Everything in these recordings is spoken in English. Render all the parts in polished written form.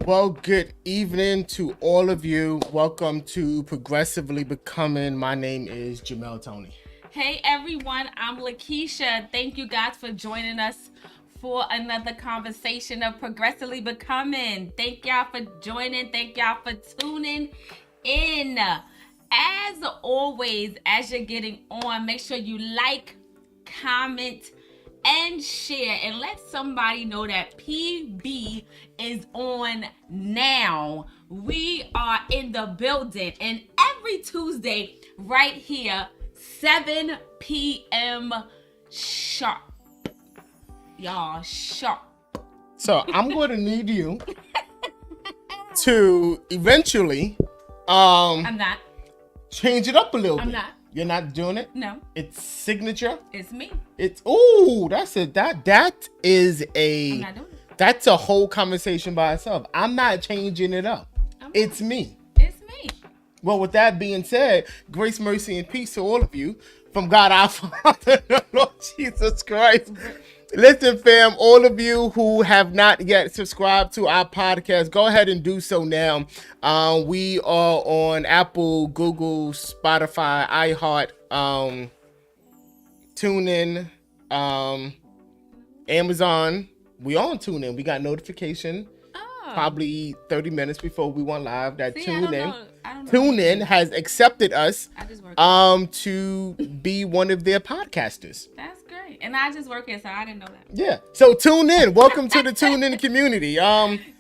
Well, good evening to all of you. Welcome to Progressively Becoming. My name is Jamel Tony. Hey everyone, I'm Lakeisha. Thank you guys for joining us for another conversation of Progressively Becoming. Thank y'all for joining. Thank y'all for tuning in. As always, as you're getting on, make sure you like, comment, and share, and let somebody know that PB is on now. We are in the building, and every Tuesday, right here, 7 p.m. sharp. Y'all, sharp. So I'm going to need you to eventually I'm not. change it up a little bit. I'm not. You're not doing it? No. It's signature. It's me. That is I'm not doing it. That's a whole conversation by itself. I'm not changing it up. It's me. It's me. Well, with that being said, grace, mercy, and peace to all of you from God our Father, the Lord Jesus Christ. Listen, fam, all of you who have not yet subscribed to our podcast, go ahead and do so now. We are on Apple, Google, Spotify, iHeart, TuneIn, Amazon. We on TuneIn. We got notification probably 30 minutes before we went live that TuneIn has accepted us to be one of their podcasters. That's great. And I just work here, so I didn't know that. Yeah. So tune in. Welcome to the TuneIn community.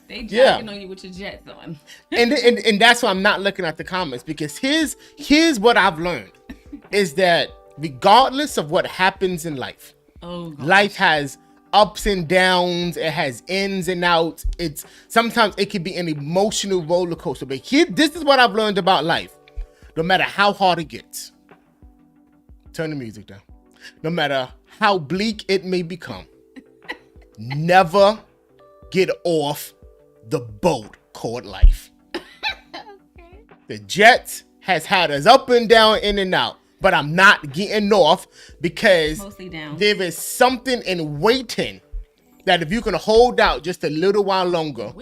They jacking on you with your jets on. and that's why I'm not looking at the comments, because here's what I've learned is that regardless of what happens in life, life has ups and downs, it has ins and outs. Sometimes it can be an emotional roller coaster. But this is what I've learned about life. No matter how hard it gets, turn the music down. No matter how bleak it may become, never get off the boat called life. Okay. The Jets has had us up and down, in and out. But I'm not getting off because there is something in waiting that if you can hold out just a little while longer,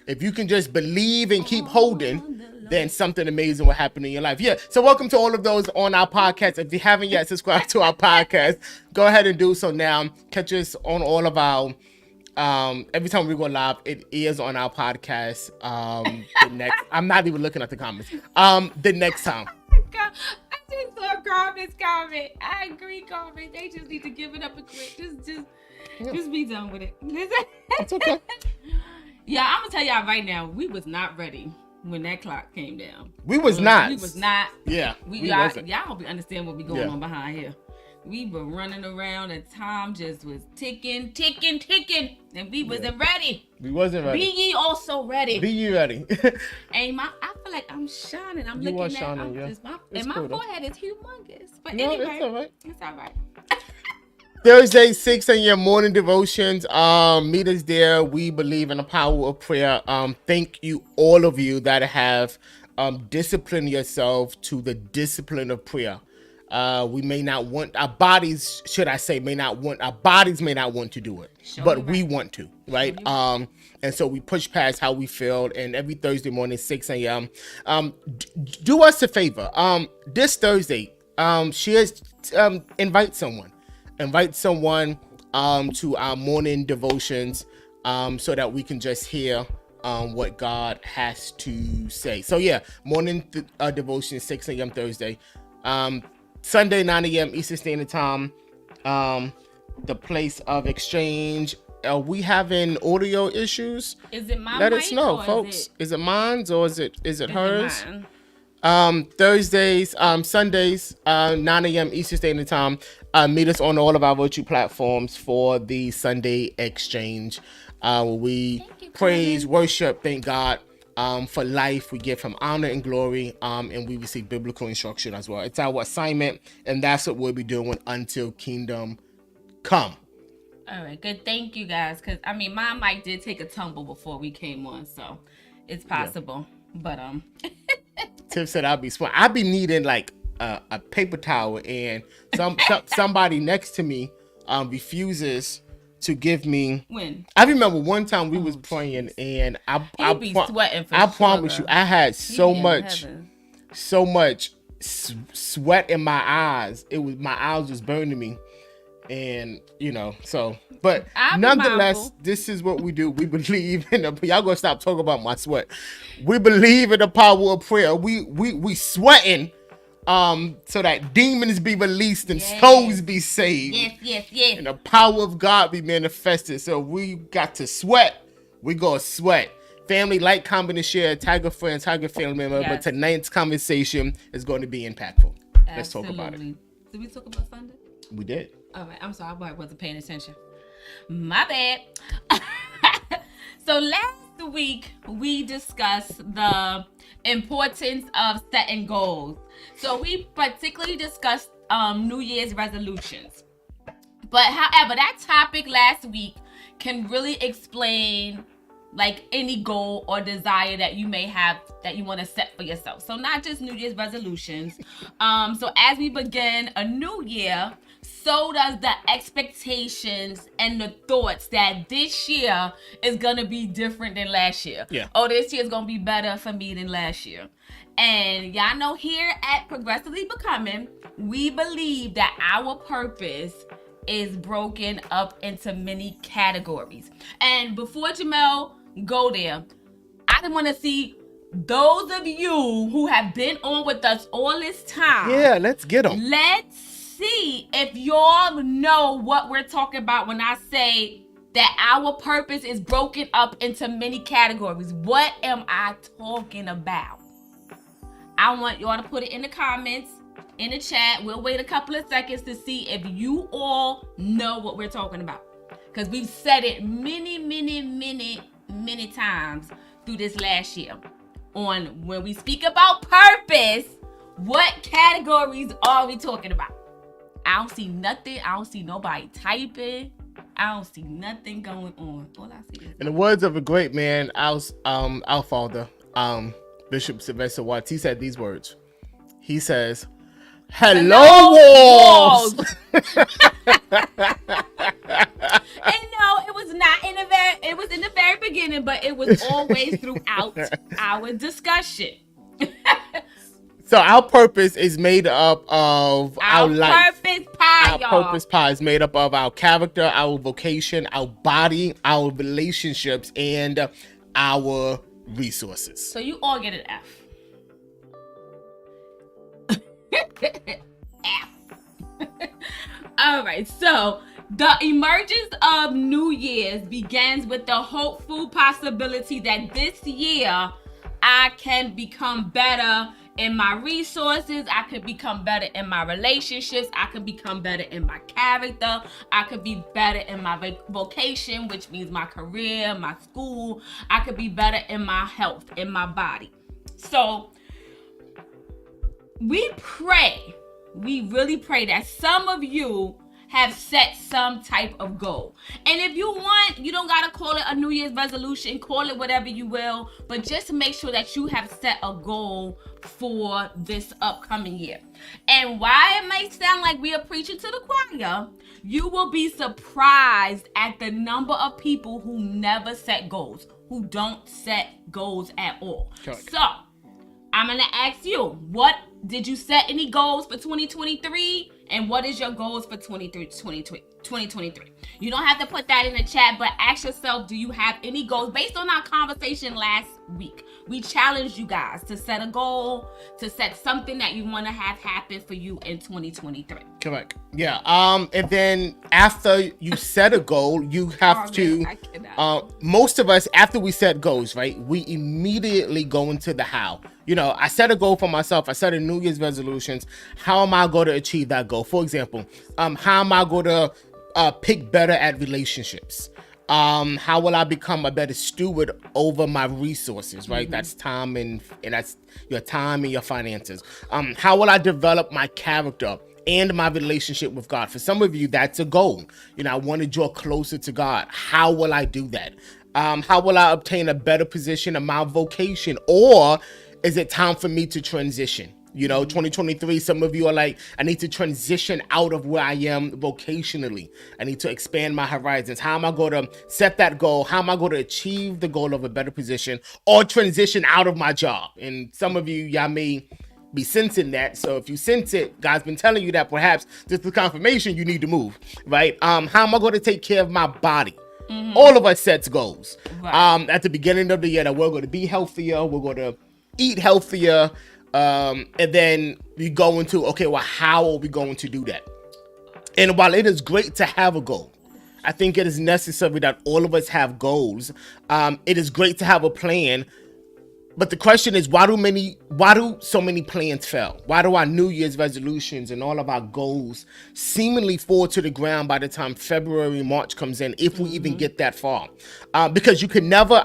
if you can just believe and keep holding, then something amazing will happen in your life. Yeah. So welcome to all of those on our podcast. If you haven't yet subscribed to our podcast, go ahead and do so now. Catch us on all of our every time we go live, it is on our podcast. I'm not even looking at the comments. The next time. Comment. I agree, comment. They just need to give it up a quick. Just be done with it. It's okay. Yeah, I'm gonna tell y'all right now, we was not ready when that clock came down. We was not. Yeah. Y'all don't understand what be going on behind here. We were running around and time just was ticking, and we wasn't ready. We wasn't ready. Be ye also ready. Be ye ready. And I feel like I'm shining. I'm looking at my forehead is humongous. But anyway, it's all right. It's all right. Thursday, 6 a.m. morning devotions. Meet us there. We believe in the power of prayer. Thank you, all of you that have disciplined yourself to the discipline of prayer. We may not want, our bodies may not want to do it, but we want to, right? And so we push past how we feel, and every Thursday morning, 6 a.m. Do us a favor. This Thursday, invite someone to our morning devotions, so that we can just hear what God has to say. So yeah, morning devotion, 6 a.m. Thursday. Sunday, 9 a.m. Eastern Standard Time. The place of exchange. Are we having audio issues? Is it mine? Let us know, folks. Is it mine or is it hers? Thursdays, Sundays, 9 a.m. Eastern Standard Time. Meet us on all of our virtual platforms for the Sunday exchange. We praise, worship, thank God for life. We give him honor and glory, and we receive biblical instruction as well. It's our assignment, and that's what we'll be doing until kingdom come. All right, good. Thank you, guys. Because, my mic did take a tumble before we came on, so it's possible. Yeah. But, Tiff said I'll be needing, like, a paper towel, and somebody next to me refuses to give me. When? I remember one time we was praying, and I promise you, I had so much sweat in my eyes. My eyes was burning me, and but nonetheless, this is what we do. We believe in y'all gonna stop talking about my sweat. We believe in the power of prayer. We sweating. So that demons be released and souls be saved. Yes. And the power of God be manifested. So we got to sweat. We gonna sweat. Family, like, comment, and share. Tag a friend, tag a family member. Yes. But tonight's conversation is going to be impactful. Absolutely. Let's talk about it. Did we talk about Sunday? We did. All right. I'm sorry. I wasn't paying attention. My bad. So last week we discussed the importance of setting goals. So we particularly discussed New Year's resolutions. But however, that topic last week can really explain like any goal or desire that you may have that you want to set for yourself. So not just New Year's resolutions. So as we begin a new year, so does the expectations and the thoughts that this year is going to be different than last year. Yeah. Oh, this year is going to be better for me than last year. And y'all know here at Progressively Becoming, we believe that our purpose is broken up into many categories. And before Jamel go there, I just want to see those of you who have been on with us all this time. Yeah, let's get them. Let's see if y'all know what we're talking about when I say that our purpose is broken up into many categories. What am I talking about? I want y'all to put it in the comments, in the chat. We'll wait a couple of seconds to see if you all know what we're talking about. Because we've said it many times through this last year. On when we speak about purpose, what categories are we talking about? I don't see nothing. I don't see nobody typing. I don't see nothing going on. All I see is... In the words of a great man, our father, Bishop Sylvester Watts, he said these words. He says, "Hello, walls." And no, it was not it was in the very beginning, but it was always throughout our discussion. So our purpose is made up of our life. Our purpose pie is made up of our character, our vocation, our body, our relationships, and our resources. So you all get an F. F. All right, so the emergence of New Year's begins with the hopeful possibility that this year I can become better in my resources, I could become better in my relationships, I could become better in my character, I could be better in my vocation, which means my career, my school, I could be better in my health, in my body. So we really pray that some of you have set some type of goal. And if you want, you don't gotta call it a New Year's resolution, call it whatever you will, but just make sure that you have set a goal for this upcoming year. And while it may sound like we are preaching to the choir, you will be surprised at the number of people who never set goals, who don't set goals at all. Correct. So I'm gonna ask you, did you set any goals for 2023? And what is your goals for 2023? You don't have to put that in the chat, but ask yourself, do you have any goals? Based on our conversation last week, we challenged you guys to set a goal, to set something that you want to have happen for you in 2023. Correct. Yeah. And then after you set a goal, you have to, most of us, after we set goals, right, we immediately go into the how. I set a goal for myself. I set a New Year's resolutions. How am I going to achieve that goal? For example, how am I going to pick better at relationships? How will I become a better steward over my resources, right? Mm-hmm. That's time and that's your time and your finances. How will I develop my character and my relationship with God? For some of you, that's a goal. I want to draw closer to God. How will I do that? How will I obtain a better position in my vocation? Or is it time for me to transition? You know, 2023, some of you are like, I need to transition out of where I am vocationally. I need to expand my horizons. How am I going to set that goal? How am I going to achieve the goal of a better position or transition out of my job? And some of you, y'all may be sensing that. So if you sense it, God's been telling you that perhaps this is confirmation you need to move, right? How am I going to take care of my body? All of us sets goals. Right. At the beginning of the year that we're going to be healthier, we're going to eat healthier, and then we go into, okay, well, how are we going to do that? And while it is great to have a goal, I think it is necessary that all of us have goals. It is great to have a plan. But the question is, why do so many plans fail? Why do our New Year's resolutions and all of our goals seemingly fall to the ground by the time February, March comes in, if we even get that far? Because you can never,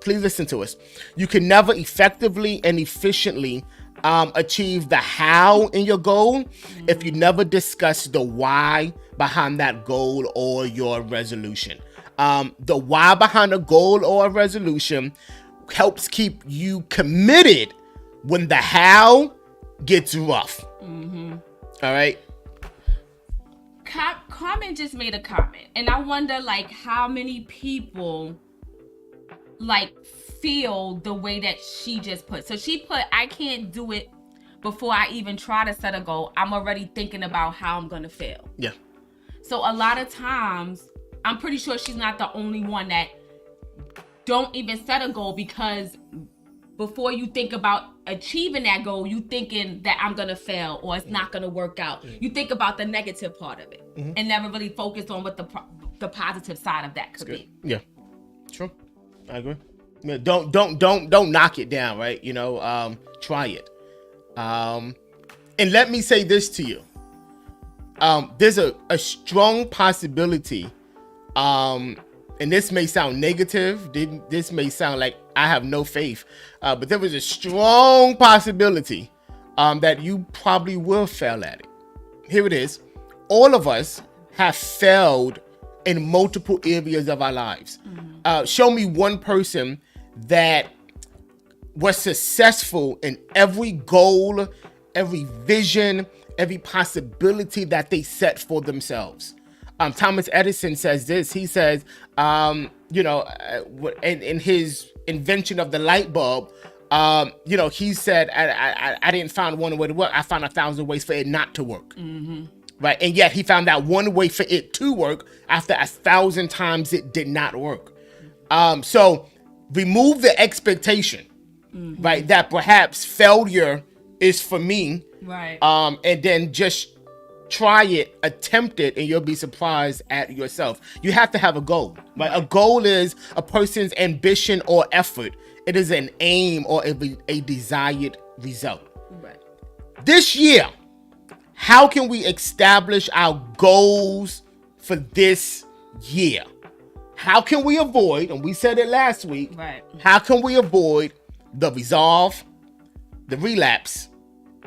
please listen to us, you can never effectively and efficiently achieve the how in your goal if you never discuss the why behind that goal or your resolution. The why behind a goal or a resolution helps keep you committed when the how gets rough. All right. Carmen just made a comment, and I wonder, like, how many people like feel the way that she just put. So she put, I can't do it before I even try to set a goal. I'm already thinking about how I'm gonna fail. Yeah. So a lot of times, I'm pretty sure she's not the only one that don't even set a goal, because before you think about achieving that goal, you thinking that I'm gonna fail or it's not gonna work out. You think about the negative part of it and never really focus on what the positive side of that could be. Yeah, true. I agree. Yeah, don't knock it down, right? You know, try it. And let me say this to you. There's a strong possibility. And this may sound negative. This may sound like I have no faith. But there was a strong possibility that you probably will fail at it. Here it is. All of us have failed in multiple areas of our lives. Show me one person that was successful in every goal, every vision, every possibility that they set for themselves. Thomas Edison says this. He says, in his invention of the light bulb, he said, I didn't find one way to work. I found 1,000 ways for it not to work. Right. And yet he found that one way for it to work after 1,000 times it did not work. So remove the expectation, right, that perhaps failure is for me. Right. And then just try it, attempt it, and you'll be surprised at yourself. You have to have a goal, right? A goal is a person's ambition or effort. It is an aim or a desired result. Right. This year, how can we establish our goals for this year? How can we avoid, and we said it last week, right, how can we avoid the resolve, the relapse,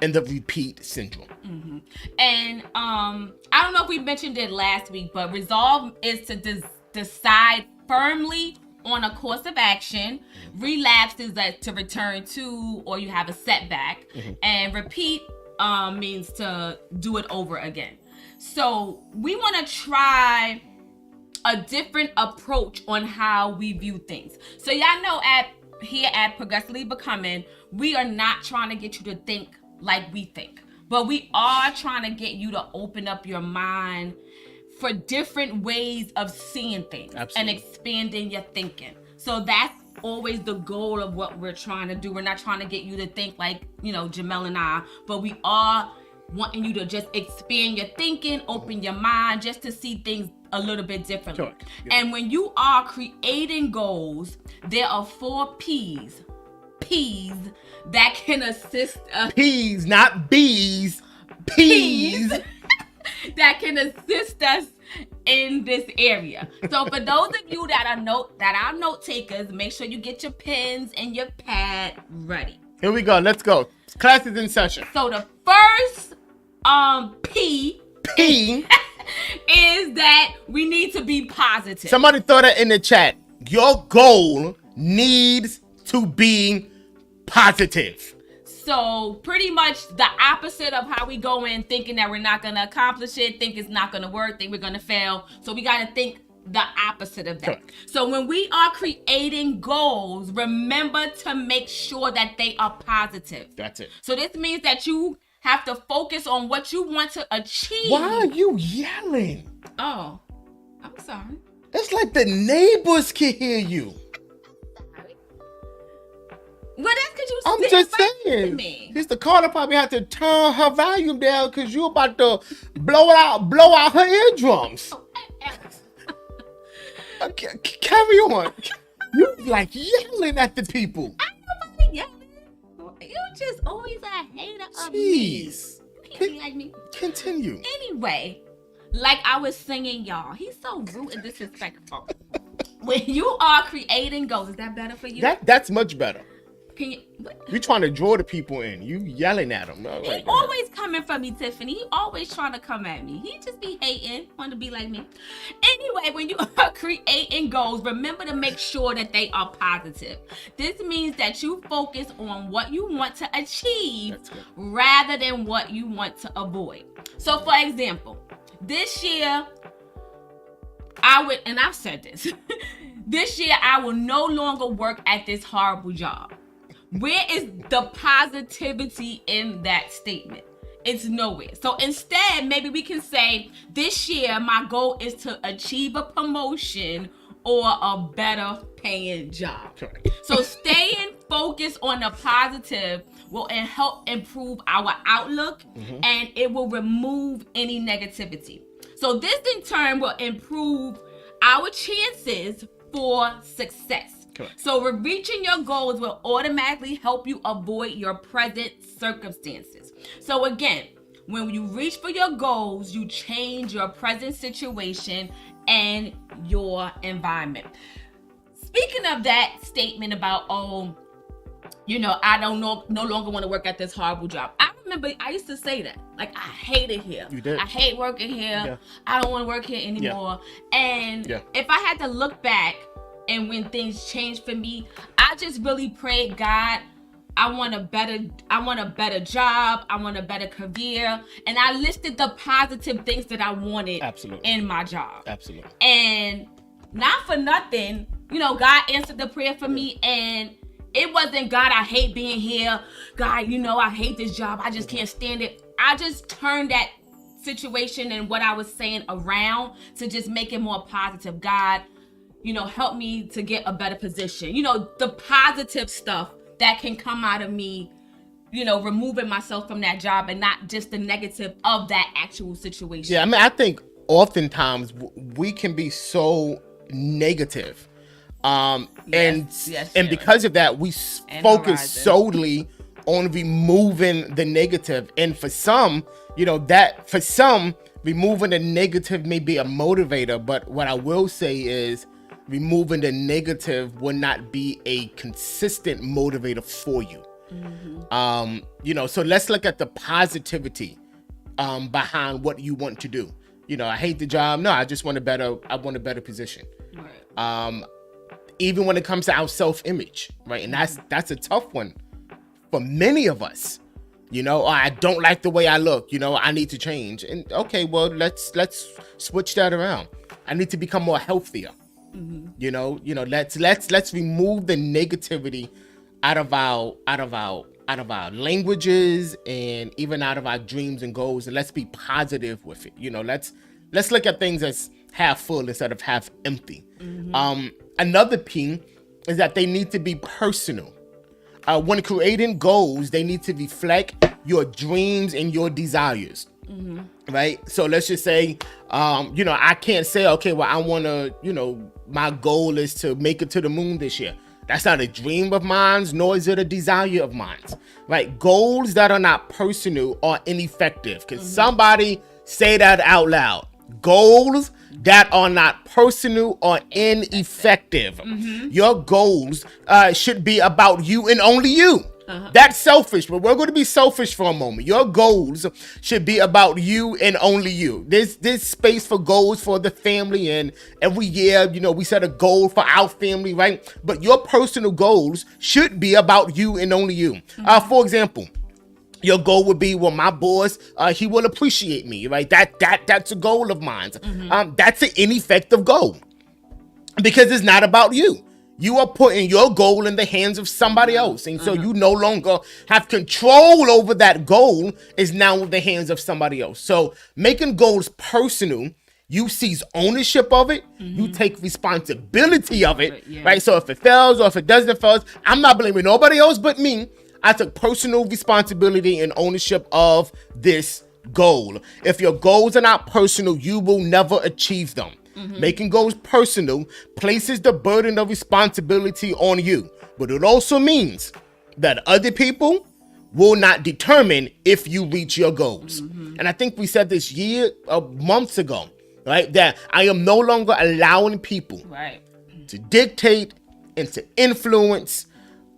and the repeat syndrome? And I don't know if we mentioned it last week, but resolve is to decide firmly on a course of action. Relapse is that to return to, or you have a setback. And repeat means to do it over again. So we want to try a different approach on how we view things. So y'all know here at Progressively Becoming, we are not trying to get you to think like we think, but we are trying to get you to open up your mind for different ways of seeing things. Absolutely. And expanding your thinking. So that's always the goal of what we're trying to do. We're not trying to get you to think like, Jamel and I, but we are wanting you to just expand your thinking, open your mind, just to see things a little bit differently. Sure. Yeah. And when you are creating goals, there are 4 P's that can assist us. P's, not B's. P's. That can assist us in this area. So for those of you that are note takers, make sure you get your pens and your pad ready. Here we go. Let's go. Class is in session. So the first P is that we need to be positive. Somebody throw that in the chat. Your goal needs to be positive. So pretty much the opposite of how we go in thinking that we're not going to accomplish it, think it's not going to work, think we're going to fail. So we got to think the opposite of that. Correct. So when we are creating goals, remember to make sure that they are positive. That's it. So this means that you have to focus on what you want to achieve. Why are you yelling? Oh, I'm sorry. It's like the neighbors can hear you. Well, that's because you I'm just saying. Me. Mr. Carter probably had to turn her volume down because you about to blow out her eardrums. Carry on. You like yelling at the people. I'm nobody yelling. You just always a hater of me. You can't be like me. Continue. Anyway, like I was singing, y'all. He's so rude and disrespectful. When you are creating goals, is that better for you? That's much better. You're trying to draw the people in. You yelling at them. He always coming for me, Tiffany. He always trying to come at me. He just be hating, want to be like me. Anyway, when you are creating goals, remember to make sure that they are positive. This means that you focus on what you want to achieve rather than what you want to avoid. So, for example, this year, and I've said this, this year I will no longer work at this horrible job. Where is the positivity in that statement? It's nowhere. So instead, maybe we can say, this year, my goal is to achieve a promotion or a better paying job. So staying focused on the positive will help improve our outlook, and it will remove any negativity. So this in turn will improve our chances for success. Correct. So reaching your goals will automatically help you avoid your present circumstances. So again, when you reach for your goals, you change your present situation and your environment. Speaking of that statement about, I don't no longer want to work at this horrible job. I remember I used to say that. Like, I hate it here. You did. I hate working here. Yeah. I don't want to work here anymore. Yeah. And if I had to look back, and when things changed for me, I just really prayed, God, I want a better job. I want a better career. And I listed the positive things that I wanted in my job. Absolutely. And not for nothing, God answered the prayer for me. And it wasn't, God, I hate being here. God, I hate this job. I just can't stand it. I just turned that situation and what I was saying around to just make it more positive. God, help me to get a better position. The positive stuff that can come out of me, removing myself from that job and not just the negative of that actual situation. Yeah, I think oftentimes we can be so negative. And because of that, we focus solely on removing the negative. And for some, removing the negative may be a motivator. But what I will say is, removing the negative will not be a consistent motivator for you. So let's look at the positivity behind what you want to do. I hate the job. No, I just want I want a better position. Right. Even when it comes to our self-image, right? And that's a tough one for many of us. I don't like the way I look. I need to change. And okay, well, let's switch that around. I need to become more healthier. Let's remove the negativity out of our languages and even out of our dreams and goals, and let's be positive with it. Let's look at things as half full instead of half empty. Another P is that they need to be personal. When creating goals, they need to reflect your dreams and your desires. Right? So let's just say, I can't say, okay, well, I want to, my goal is to make it to the moon this year. That's not a dream of mine, nor is it a desire of mine. Right? Goals that are not personal are ineffective. Can somebody say that out loud? Goals that are not personal are ineffective. Your goals should be about you and only you. That's selfish, but we're going to be selfish for a moment. Your goals should be about you and only you. There's space for goals for the family, and every year, we set a goal for our family, right? But your personal goals should be about you and only you. For example, Your goal would be, well, my boss, he will appreciate me, right? That's a goal of mine. That's an ineffective goal because it's not about you. You are putting your goal in the hands of somebody else. And so you no longer have control over that goal. Is now in the hands of somebody else. So making goals personal, you seize ownership of it. You take responsibility of it, right? So if it fails or if it doesn't fail, I'm not blaming nobody else but me. I took personal responsibility and ownership of this goal. If your goals are not personal, you will never achieve them. Making goals personal places the burden of responsibility on you, but it also means that other people will not determine if you reach your goals. And I think we said this months ago, right? That I am no longer allowing people to dictate and to influence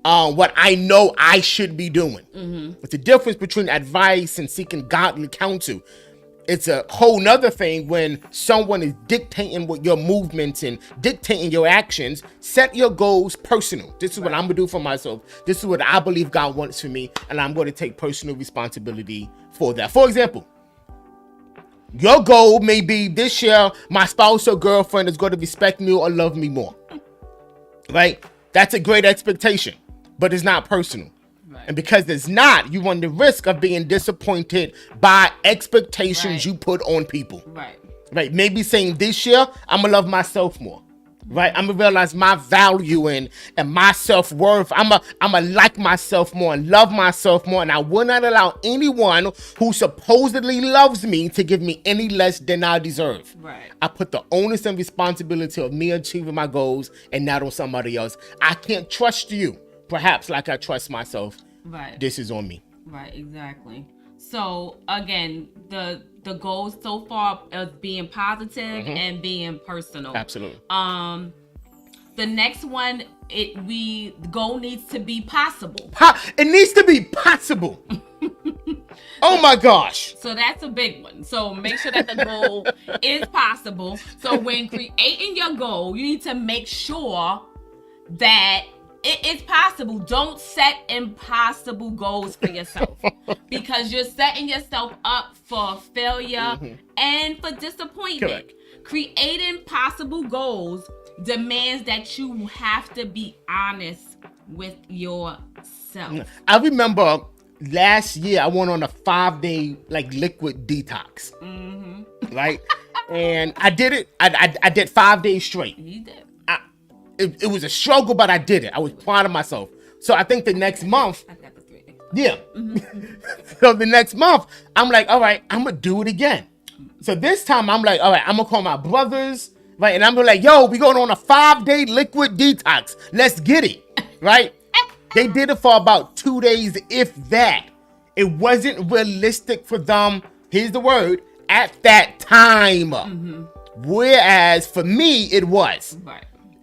what I know I should be doing. But the difference between advice and seeking godly counsel, it's a whole nother thing when someone is dictating what your movements and dictating your actions. Set your goals personal. This is what I'm gonna do for myself. This is what I believe God wants for me, and I'm going to take personal responsibility for that. For example, your goal may be this year, my spouse or girlfriend is going to respect me or love me more, right? That's a great expectation, but it's not personal. And because it's not, you run the risk of being disappointed by expectations you put on people. Right. Maybe saying this year, I'm going to love myself more. Right. I'm going to realize my value and my self-worth. I'm going to like myself more and love myself more. And I will not allow anyone who supposedly loves me to give me any less than I deserve. I put the onus and responsibility of me achieving my goals and not on somebody else. I can't trust you, perhaps like I trust myself. This is on me. Exactly. So again, the goals so far is being positive and being personal. Absolutely. The next one, the goal needs to be possible. It needs to be possible. Oh my gosh. So that's a big one. So make sure that the goal is possible. So when creating your goal, you need to make sure that it is possible. Don't set impossible goals for yourself because you're setting yourself up for failure and for disappointment. Creating possible goals demands that you have to be honest with yourself. I remember last year I went on a 5-day liquid detox. Right? And I did it. I did 5 days straight. You did. It was a struggle, but I did it. I was proud of myself. So I think the next month, so the next month, I'm like, all right, I'm going to do it again. So this time I'm like, all right, I'm going to call my brothers, right? And I'm going to like, yo, we going on a 5-day liquid detox. Let's get it, right? They did it for about 2 days, if that. It wasn't realistic for them, here's the word, at that time. Whereas for me, it was.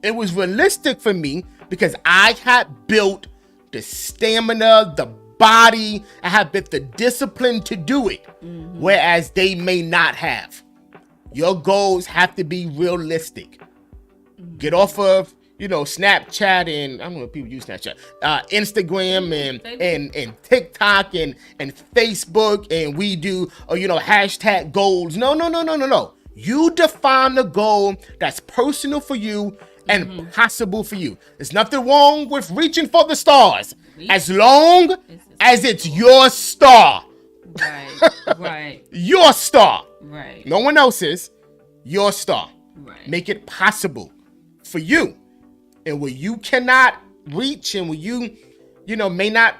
It was realistic for me because I had built the stamina, the body, I had built the discipline to do it, whereas they may not have. Your goals have to be realistic. Get off of, Snapchat and I don't know if people use Snapchat, Instagram and TikTok and Facebook, and we do, hashtag goals. No. You define the goal that's personal for you and possible for you. There's nothing wrong with reaching for the stars as long as it's your star. Right. Your star. Right. No one else's. Your star. Right. Make it possible for you. And where you cannot reach and where you, may not,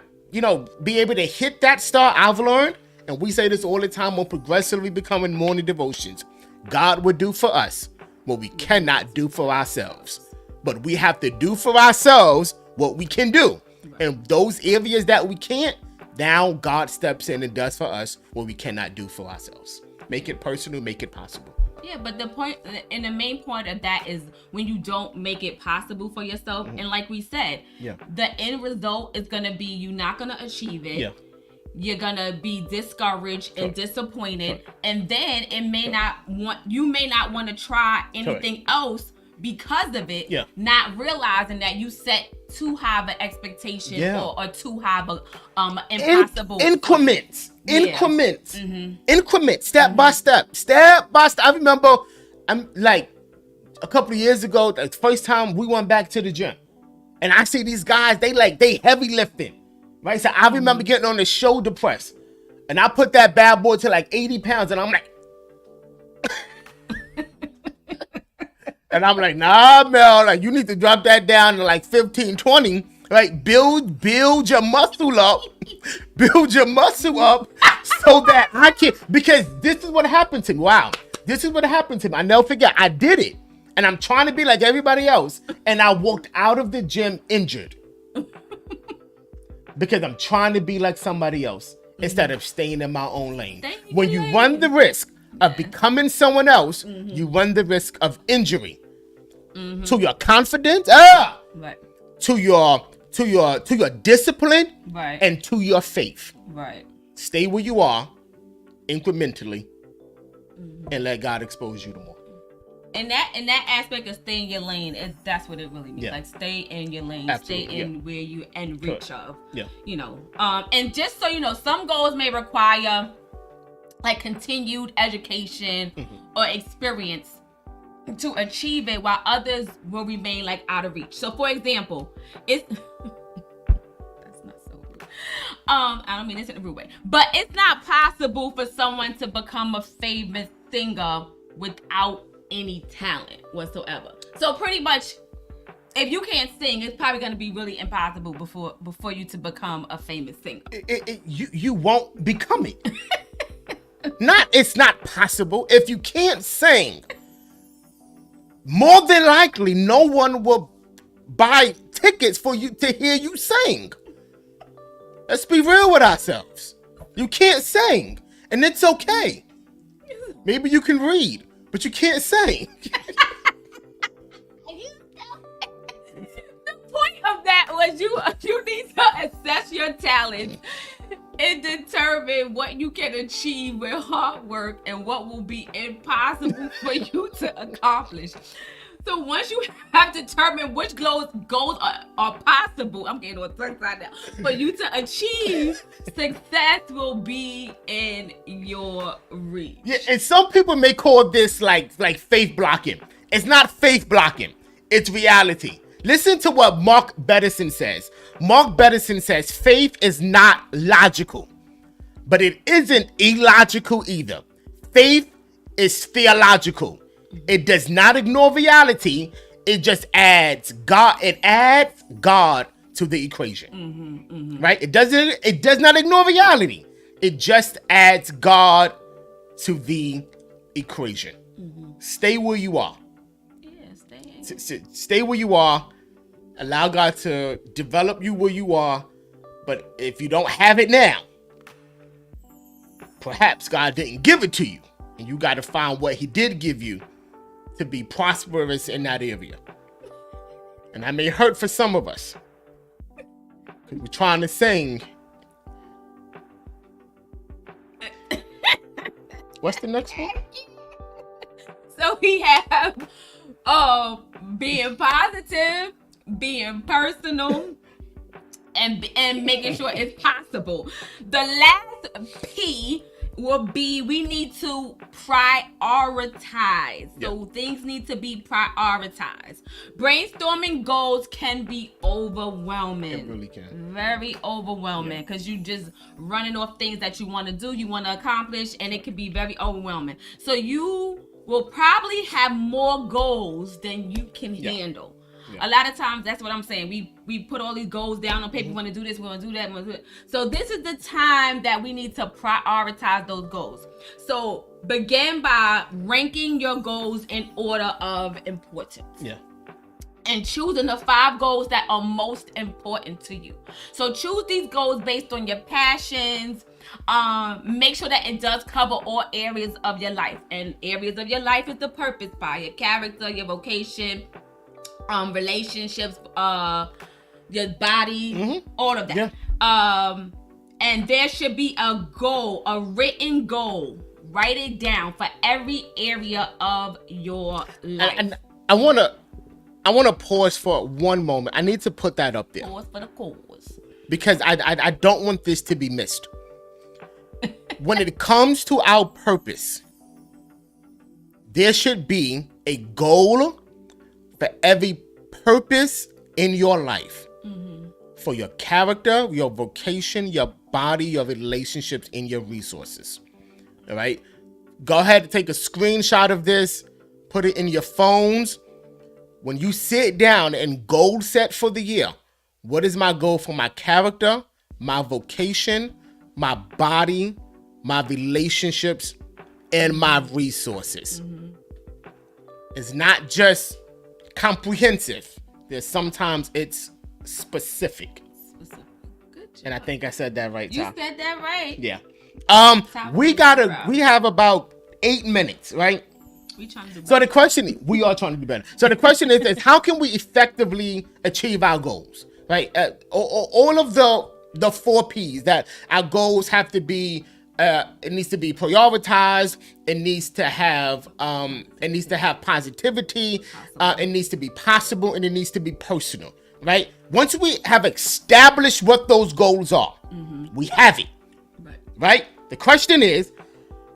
be able to hit that star, I've learned, and we say this all the time on Progressively Becoming Morning Devotions, God will do for us what we cannot do for ourselves. But we have to do for ourselves what we can do. And those areas that we can't, now God steps in and does for us what we cannot do for ourselves. Make it personal, make it possible. Yeah, but the point and the main point of that is when you don't make it possible for yourself. And like we said, the end result is going to be you're not going to achieve it. You're going to be discouraged and disappointed. And then you may not want to try anything else because of it, not realizing that you set too high of an expectation or too high of a impossible increments, step by step. I remember, I'm like a couple of years ago, the first time we went back to the gym, and I see these guys, they heavy lifting, right? So I remember getting on the shoulder press, and I put that bad boy to like 80 pounds, and I'm like. And I'm like, nah, Mel, like you need to drop that down to like 15, 20. Like build your muscle up. Build your muscle up so that I can, because this is what happened to me. Wow. This is what happened to me. I never forget. I did it. And I'm trying to be like everybody else. And I walked out of the gym injured. Because I'm trying to be like somebody else instead of staying in my own lane. When you run the risk of becoming someone else, you run the risk of injury to your confidence, to your discipline, and to your faith. Stay where you are incrementally, and let God expose you to more. And that aspect of stay in your lane, that's what it really means. Like stay in your lane, stay in where you and reach of. You know, and just so you know, some goals may require like continued education or experience to achieve it, while others will remain like out of reach. So for example, it's that's not so rude. I don't mean this in a rude way, but it's not possible for someone to become a famous singer without any talent whatsoever. So pretty much, if you can't sing, it's probably going to be really impossible before you to become a famous singer. You won't become it. It's not possible. If you can't sing, more than likely, no one will buy tickets for you to hear you sing. Let's be real with ourselves. You can't sing, and it's okay. Maybe you can read, but you can't sing. The point of that was you need to assess your talent and determine what you can achieve with hard work and what will be impossible for you to accomplish. So once you have determined which goals are possible, I'm getting on tongue side now, for you to achieve, success will be in your reach. Yeah, and some people may call this like faith blocking. It's not faith blocking. It's reality. Listen to what Mark Bedison says. Mark Bedison says, faith is not logical, but it isn't illogical either. Faith is theological. It does not ignore reality. It just adds God. It adds God to the equation, right? It does not ignore reality. It just adds God to the equation. Stay where you are. Stay where you are. Allow God to develop you where you are. But if you don't have it now, perhaps God didn't give it to you. And you got to find what he did give you to be prosperous in that area. And that may hurt for some of us, because we're trying to sing. What's the next one? So we have being positive, being personal, and making sure it's possible. The last P will be, we need to prioritize. So things need to be prioritized. Brainstorming goals can be overwhelming. It really can. Very overwhelming, because you just running off things that you want to do, you want to accomplish, and it can be very overwhelming. So you will probably have more goals than you can handle. A lot of times, that's what I'm saying. We put all these goals down on paper. We want to do this, we want to do that, we want to do it. So this is the time that we need to prioritize those goals. So begin by ranking your goals in order of importance. And choosing the 5 goals that are most important to you. So choose these goals based on your passions. Make sure that it does cover all areas of your life. And areas of your life is the purpose by your character, your vocation, relationships, your body, all of that. And there should be a goal, a written goal. Write it down for every area of your life. And I want to I want to pause for one moment. I need to put that up there. Pause for the cause. Because I don't want this to be missed. When it comes to our purpose, there should be a goal for every purpose in your life. Mm-hmm. For your character, your vocation, your body, your relationships, and your resources. All right? Go ahead and take a screenshot of this. Put it in your phones. When you sit down and goal set for the year, what is my goal for my character, my vocation, my body, my relationships, and my resources? Mm-hmm. It's not just comprehensive. Sometimes it's specific. Good job. And I think I said that right, Tom. You said that right. Yeah. We have about 8 minutes, right? We trying to do better. So the question, we are trying to do better. So the question is how can we effectively achieve our goals, right? All of the 4 P's that our goals have to be. It needs to be prioritized. It needs to have positivity. It needs to be possible, and it needs to be personal, right? Once we have established what those goals are, mm-hmm. we have it, right? The question is,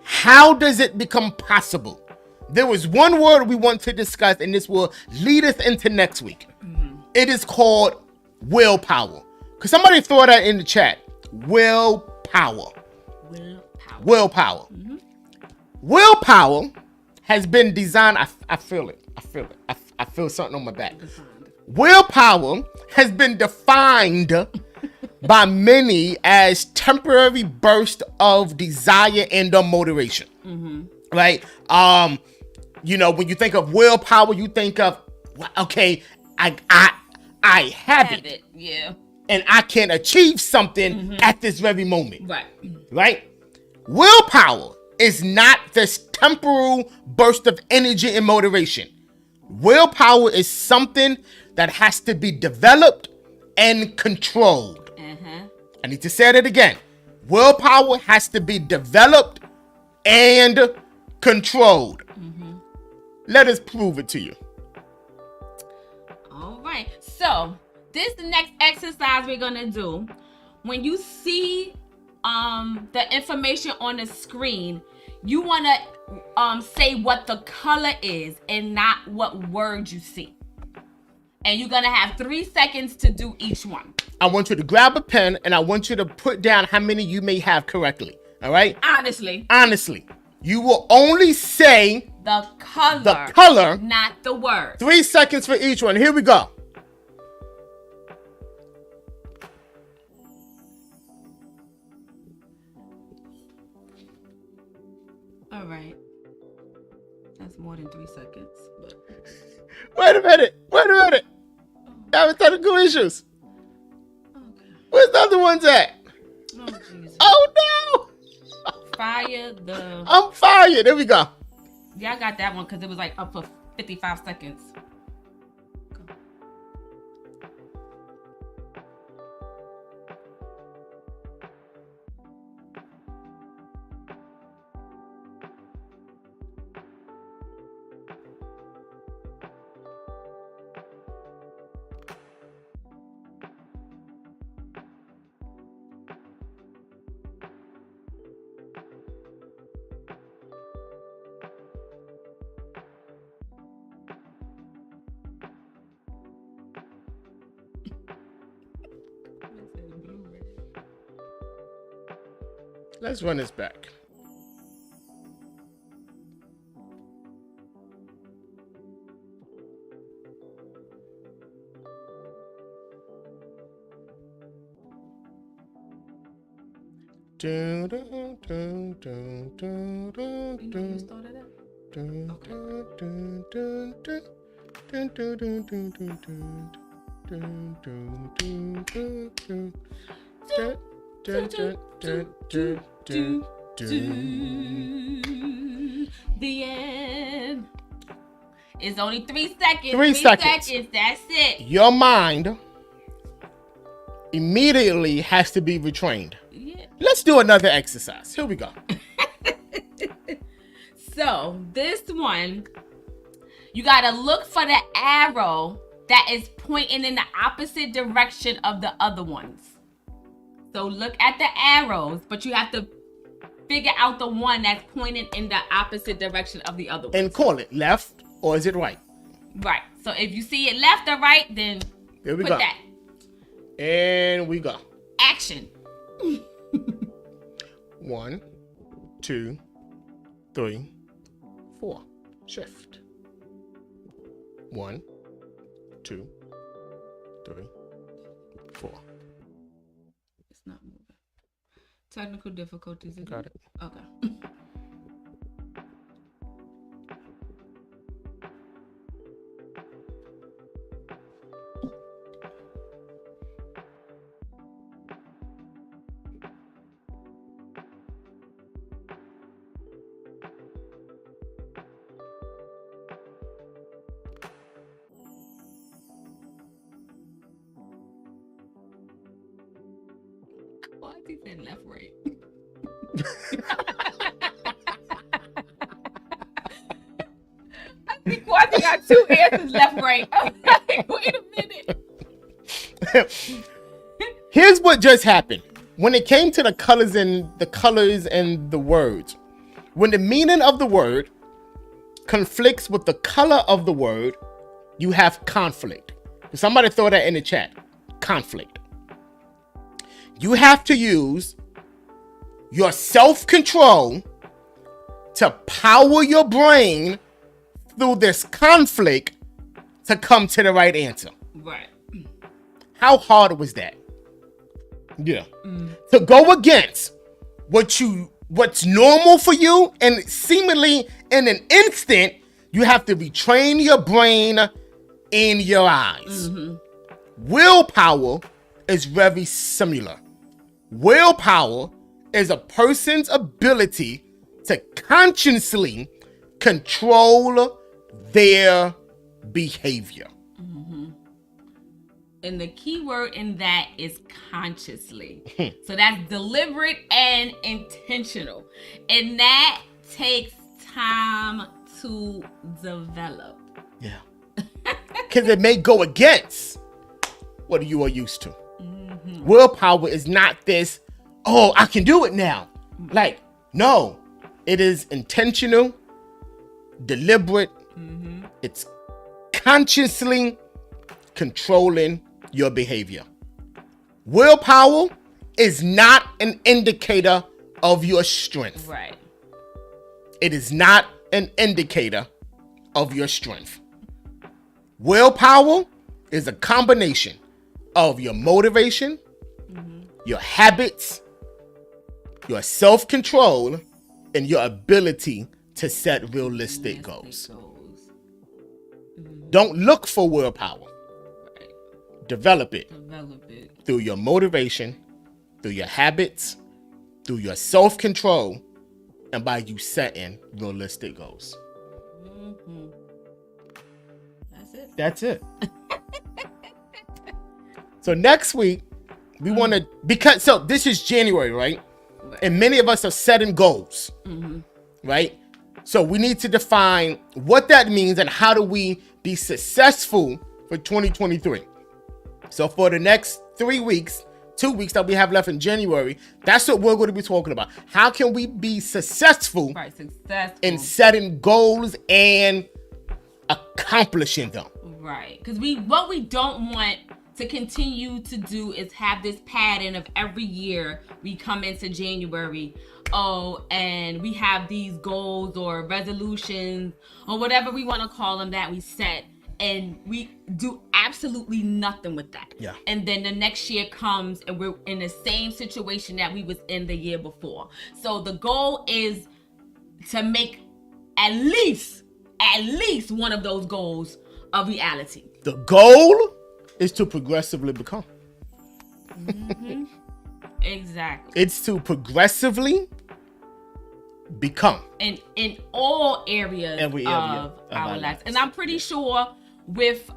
how does it become possible? There was one word we want to discuss, and this will lead us into next week. Mm-hmm. It is called willpower. Because somebody throw that in the chat. Willpower. Mm-hmm. Willpower has been designed. I feel it. I feel something on my back. Willpower has been defined by many as temporary burst of desire and motivation. Mm-hmm. Right? When you think of willpower, you think of, okay, I have it. Yeah. And I can achieve something mm-hmm. at this very moment. Right? Willpower is not this temporal burst of energy and motivation. Willpower is something that has to be developed and controlled. Mm-hmm. I need to say that again. Willpower has to be developed and controlled. Mm-hmm. Let us prove it to you. All right. So, this is the next exercise we're going to do. When you see the information on the screen, you want to say what the color is and not what word you see. And you're going to have 3 seconds to do each one. I want you to grab a pen and I want you to put down how many you may have correctly. All right? Honestly. You will only say the color, not the word. 3 seconds for each one. Here we go. All right. That's more than 3 seconds. But... Wait a minute. Oh. That was technical issues. Okay. Where's the other ones at? Oh, Jesus. Oh, no. I'm fired. There we go. Yeah, I got that one because it was like up for 55 seconds. Let's run this back. The end. It's only 3 seconds. 3 seconds. That's it. Your mind immediately has to be retrained. Yeah. Let's do another exercise. Here we go. So this one, You got to look for the arrow that is pointing in the opposite direction of the other ones. So look at the arrows, but you have to figure out the one that's pointing in the opposite direction of the other one. And call it left or is it right? Right. So if you see it left or right, then here we put go. that. And we go. Action. 1, 2, 3, 4. Shift. 1, 2, 3, 4. It's not moving. Technical difficulties. Got it. Okay. Why is he saying left, right? I think Quasi got 2 answers, left, right. I'm like, wait a minute. Here's what just happened. When it came to the colors and the words, when the meaning of the word conflicts with the color of the word, you have conflict. Somebody throw that in the chat. Conflict. You have to use your self-control to power your brain through this conflict to come to the right answer. Right. How hard was that? Yeah. To go against what's normal for you, and seemingly in an instant, you have to retrain your brain in your eyes. Mm-hmm. Willpower is very similar. Willpower is a person's ability to consciously control their behavior. Mm-hmm. And the key word in that is consciously. So that's deliberate and intentional. And that takes time to develop. Yeah. Because it may go against what you are used to. Mm-hmm. Willpower is not this, oh, I can do it now. Like, no. It is intentional, deliberate. Mm-hmm. It's consciously controlling your behavior. Willpower is not an indicator of your strength. Right. It is not an indicator of your strength. Willpower is a combination of your motivation, your habits, your self-control, and your ability to set realistic goals. Don't look for willpower. Right. Develop it. Develop it. Through your motivation, through your habits, through your self-control, and by you setting realistic goals. Mm-hmm. That's it. That's it. So next week, we want to, so this is January, right? And many of us are setting goals, right? So we need to define what that means and how do we be successful for 2023. So for the next 3 weeks, 2 weeks that we have left in January, that's what we're going to be talking about. How can we be successful, in setting goals and accomplishing them? Right. Because what we don't want to continue to do is have this pattern of every year we come into January, and we have these goals or resolutions or whatever we want to call them that we set, and we do absolutely nothing with that. Yeah. And then the next year comes and we're in the same situation that we was in the year before. So the goal is to make at least one of those goals a reality. The goal is to progressively become. Mm-hmm. Exactly. It's to progressively become. And in all areas of our lives. And I'm pretty sure with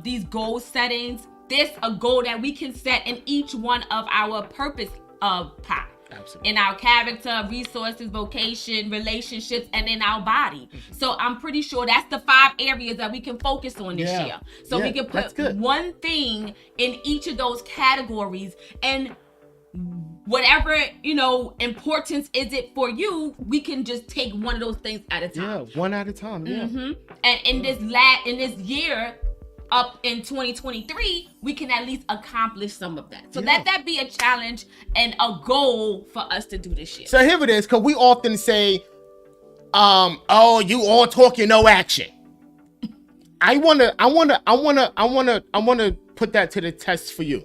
these goal settings, there's a goal that we can set in each one of our purpose path. Absolutely. In our character, resources, vocation, relationships, and in our body. Mm-hmm. So I'm pretty sure that's the 5 areas that we can focus on this year. So we can put one thing in each of those categories, and whatever, importance is it for you, we can just take one of those things at a time. Yeah, one at a time. Yeah. Mm-hmm. And in this year up in 2023, we can at least accomplish some of that. So let that be a challenge and a goal for us to do this year. So here it is, because we often say, oh, you all talking, no action. I wanna put that to the test for you.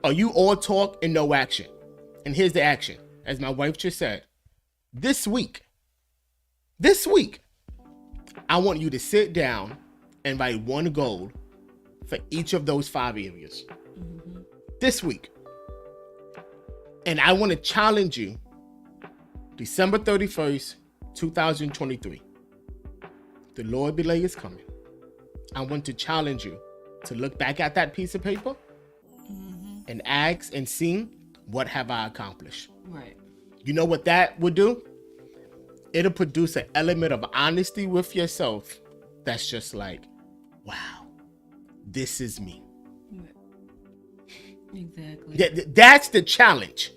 Are you all talk and no action? And here's the action. As my wife just said, this week, I want you to sit down and write one goal for each of those 5 areas. Mm-hmm. This week. And I want to challenge you, December 31st, 2023. The Lord belay is coming. I want to challenge you to look back at that piece of paper and ask and see, what have I accomplished? Right. You know what that would do? It'll produce an element of honesty with yourself that's just like, wow, this is me. Exactly. That's the challenge.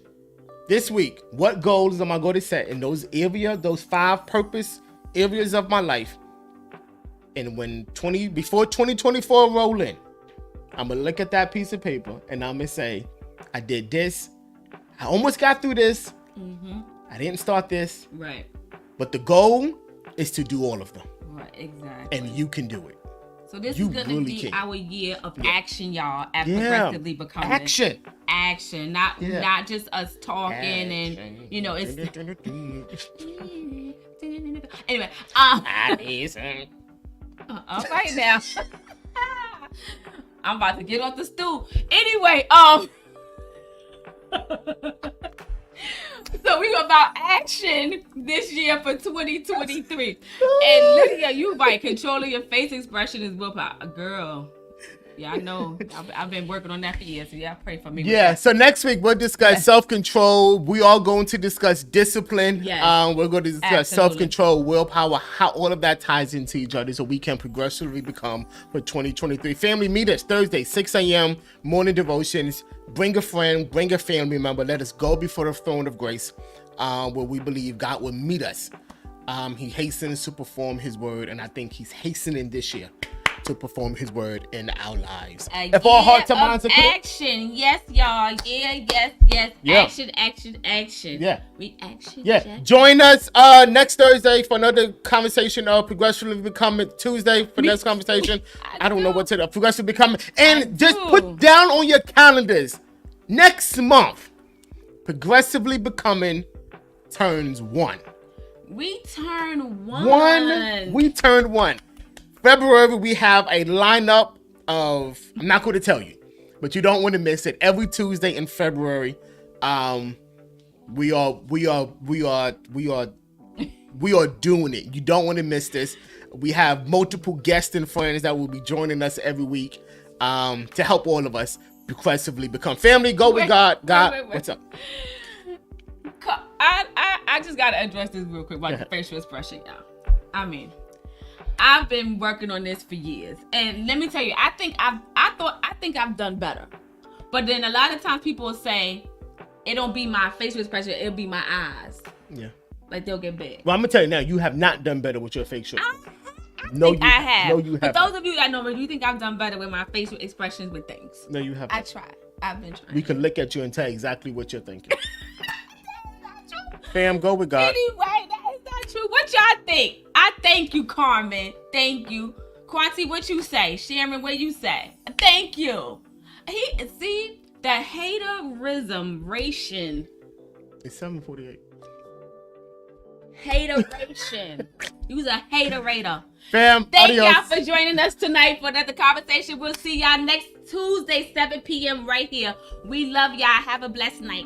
This week, what goals am I going to set in those areas, those 5 purpose areas of my life? And before 2024 roll in, I'm going to look at that piece of paper and I'm going to say, I did this. I almost got through this. Mm-hmm. I didn't start this. Right. But the goal is to do all of them. Right, exactly. And you can do it. So this is going to be our year of action, y'all, at Progressively Becoming. Action. Not just us talking and, it's... Anyway. All right now. I'm about to get off the stool. Anyway, so we about action this year for 2023. And Lydia, you right. Controlling your face expression is willpower. Girl. Yeah, I know. I've been working on that for years. So yeah, pray for me. Yeah, so next week we'll discuss self-control. We are going to discuss discipline. Yes. We're going to discuss self-control, willpower, how all of that ties into each other so we can progressively become for 2023. Family, meet us Thursday, 6 a.m., morning devotions. Bring a friend, bring a family member. Let us go before the throne of grace where we believe God will meet us. He hastens to perform his word, and I think he's hastening this year to perform his word in our lives. If our hearts and minds are clear. Action. Yes, y'all. Yes. Yeah. Action. Yeah. We action. Yeah. Jack. Join us next Thursday for another conversation of Progressively Becoming. Tuesday for next conversation. I don't know what to do. Progressively Becoming. And just put down on your calendars. Next month, Progressively Becoming turns 1. We turn 1. We turned 1. February, we have a lineup of, I'm not going to tell you, but you don't want to miss it. Every Tuesday in February, we are doing it. You don't want to miss this. We have multiple guests and friends that will be joining us every week to help all of us progressively become family. Go with God. Wait. What's up? I just got to address this real quick about the facial expression, y'all. I mean, I've been working on this for years, and let me tell you, I think I've done better. But then a lot of times people will say, it don't be my facial expression, it'll be my eyes. Yeah. Like they'll get big. Well, I'm gonna tell you now, you have not done better with your facial. I have. No, you haven't. For those of you that know me, do you think I've done better with my facial expressions with things? No, you haven't. I tried. I've been trying. We can look at you and tell exactly what you're thinking. Fam, go with God. Anyway, that is not true. What y'all think? I thank you, Carmen. Thank you. Quanti, what you say? Sharon, what you say? Thank you. See, the haterism. It's 7:48. Hateration. You was a haterator. Fam, thank adios. y'all for joining us tonight for another conversation. We'll see y'all next Tuesday, 7 p.m. right here. We love y'all. Have a blessed night.